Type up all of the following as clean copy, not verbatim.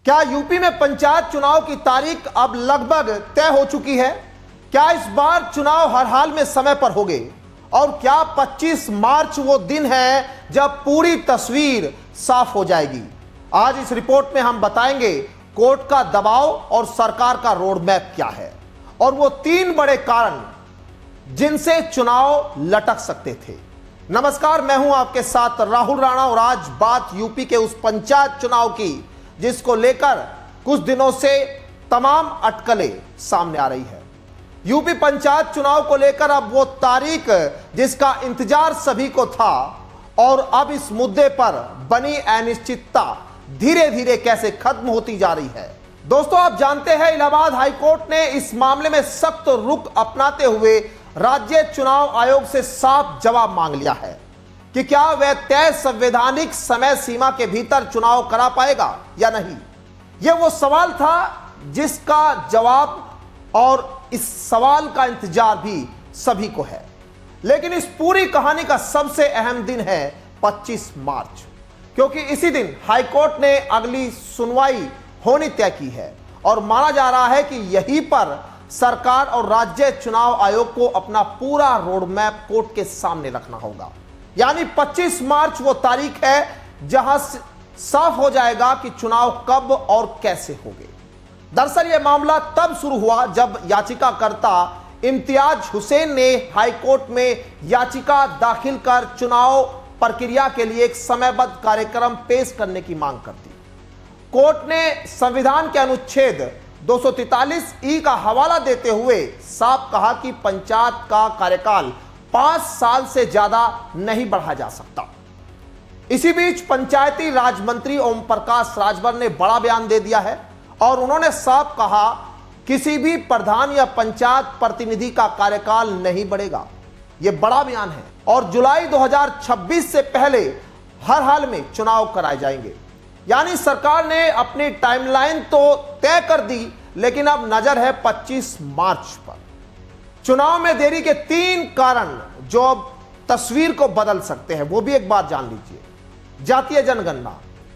क्या यूपी में पंचायत चुनाव की तारीख अब लगभग तय हो चुकी है? क्या इस बार चुनाव हर हाल में समय पर होंगे? और क्या 25 मार्च वो दिन है जब पूरी तस्वीर साफ हो जाएगी? आज इस रिपोर्ट में हम बताएंगे कोर्ट का दबाव और सरकार का रोड मैप क्या है और वो 3 बड़े कारण जिनसे चुनाव लटक सकते थे। नमस्कार, मैं हूं आपके साथ राहुल राणा और आज बात यूपी के उस पंचायत चुनाव की जिसको लेकर कुछ दिनों से तमाम अटकलें सामने आ रही है। यूपी पंचायत चुनाव को लेकर अब वो तारीख जिसका इंतजार सभी को था और अब इस मुद्दे पर बनी अनिश्चितता धीरे धीरे कैसे खत्म होती जा रही है। दोस्तों, आप जानते हैं इलाहाबाद हाईकोर्ट ने इस मामले में सख्त रुख अपनाते हुए राज्य चुनाव आयोग से साफ जवाब मांग लिया है कि क्या वह तय संवैधानिक समय सीमा के भीतर चुनाव करा पाएगा या नहीं। यह वो सवाल था जिसका जवाब और इस सवाल का इंतजार भी सभी को है। लेकिन इस पूरी कहानी का सबसे अहम दिन है 25 मार्च, क्योंकि इसी दिन हाईकोर्ट ने अगली सुनवाई होनी तय की है और माना जा रहा है कि यहीं पर सरकार और राज्य चुनाव आयोग को अपना पूरा रोड मैप कोर्ट के सामने रखना होगा। यानी 25 मार्च वो तारीख है जहां साफ हो जाएगा कि चुनाव कब और कैसे होंगे। दरअसल यह मामला तब शुरू हुआ जब याचिकाकर्ता इम्तियाज हुसैन ने हाईकोर्ट में याचिका दाखिल कर चुनाव प्रक्रिया के लिए एक समयबद्ध कार्यक्रम पेश करने की मांग कर दी। कोर्ट ने संविधान के अनुच्छेद 243(ई) का हवाला देते हुए साफ कहा कि पंचायत का कार्यकाल 5 साल से ज्यादा नहीं बढ़ा जा सकता। इसी बीच पंचायती राज मंत्री ओम प्रकाश राजभर ने बड़ा बयान दे दिया है और उन्होंने साफ कहा किसी भी प्रधान या पंचायत प्रतिनिधि का कार्यकाल नहीं बढ़ेगा। यह बड़ा बयान है और जुलाई 2026 से पहले हर हाल में चुनाव कराए जाएंगे। यानी सरकार ने अपनी टाइमलाइन तो तय कर दी, लेकिन अब नजर है 25 मार्च पर। चुनाव में देरी के 3 कारण जो अब तस्वीर को बदल सकते हैं वो भी एक बात जान लीजिए। जातीय जनगणना,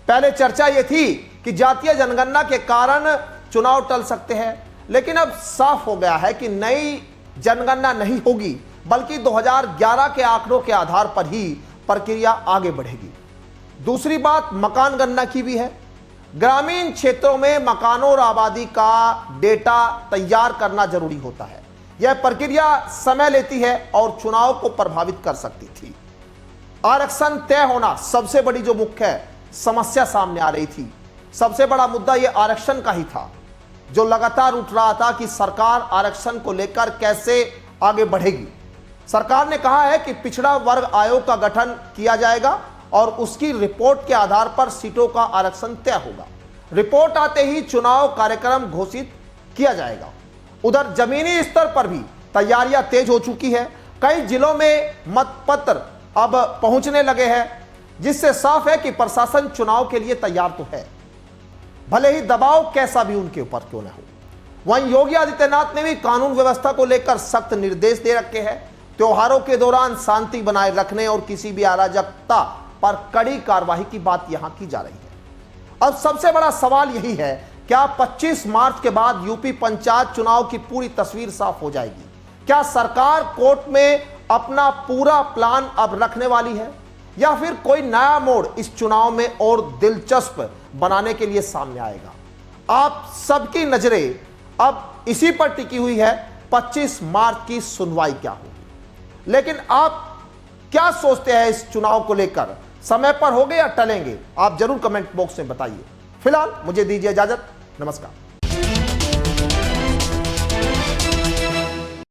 पहले चर्चा यह थी कि जातीय जनगणना के कारण चुनाव टल सकते हैं, लेकिन अब साफ हो गया है कि नई जनगणना नहीं होगी बल्कि 2011 के आंकड़ों के आधार पर ही प्रक्रिया आगे बढ़ेगी। दूसरी बात मकान गणना की भी है। ग्रामीण क्षेत्रों में मकानों और आबादी का डेटा तैयार करना जरूरी होता है। यह प्रक्रिया समय लेती है और चुनाव को प्रभावित कर सकती थी। आरक्षण तय होना सबसे बड़ी जो मुख्य समस्या सामने आ रही थी। सबसे बड़ा मुद्दा यह आरक्षण का ही था जो लगातार उठ रहा था कि सरकार आरक्षण को लेकर कैसे आगे बढ़ेगी। सरकार ने कहा है कि पिछड़ा वर्ग आयोग का गठन किया जाएगा और उसकी रिपोर्ट के आधार पर सीटों का आरक्षण तय होगा। रिपोर्ट आते ही चुनाव कार्यक्रम घोषित किया जाएगा। उधर जमीनी स्तर पर भी तैयारियां तेज हो चुकी है। कई जिलों में मतपत्र अब पहुंचने लगे हैं, जिससे साफ है कि प्रशासन चुनाव के लिए तैयार तो है, भले ही दबाव कैसा भी उनके ऊपर क्यों न हो। वहीं योगी आदित्यनाथ ने भी कानून व्यवस्था को लेकर सख्त निर्देश दे रखे हैं। त्योहारों के दौरान शांति बनाए रखने और किसी भी अराजकता पर कड़ी कार्रवाई की बात यहां की जा रही है। अब सबसे बड़ा सवाल यही है, क्या 25 मार्च के बाद यूपी पंचायत चुनाव की पूरी तस्वीर साफ हो जाएगी? क्या सरकार कोर्ट में अपना पूरा प्लान अब रखने वाली है या फिर कोई नया मोड़ इस चुनाव में और दिलचस्प बनाने के लिए सामने आएगा? आप सबकी नजरें अब इसी पर टिकी हुई है, 25 मार्च की सुनवाई क्या होगी। लेकिन आप क्या सोचते हैं इस चुनाव को लेकर? समय पर होंगे या टलेंगे? आप जरूर कमेंट बॉक्स में बताइए। फिलहाल मुझे दीजिए इजाजत। नमस्कार।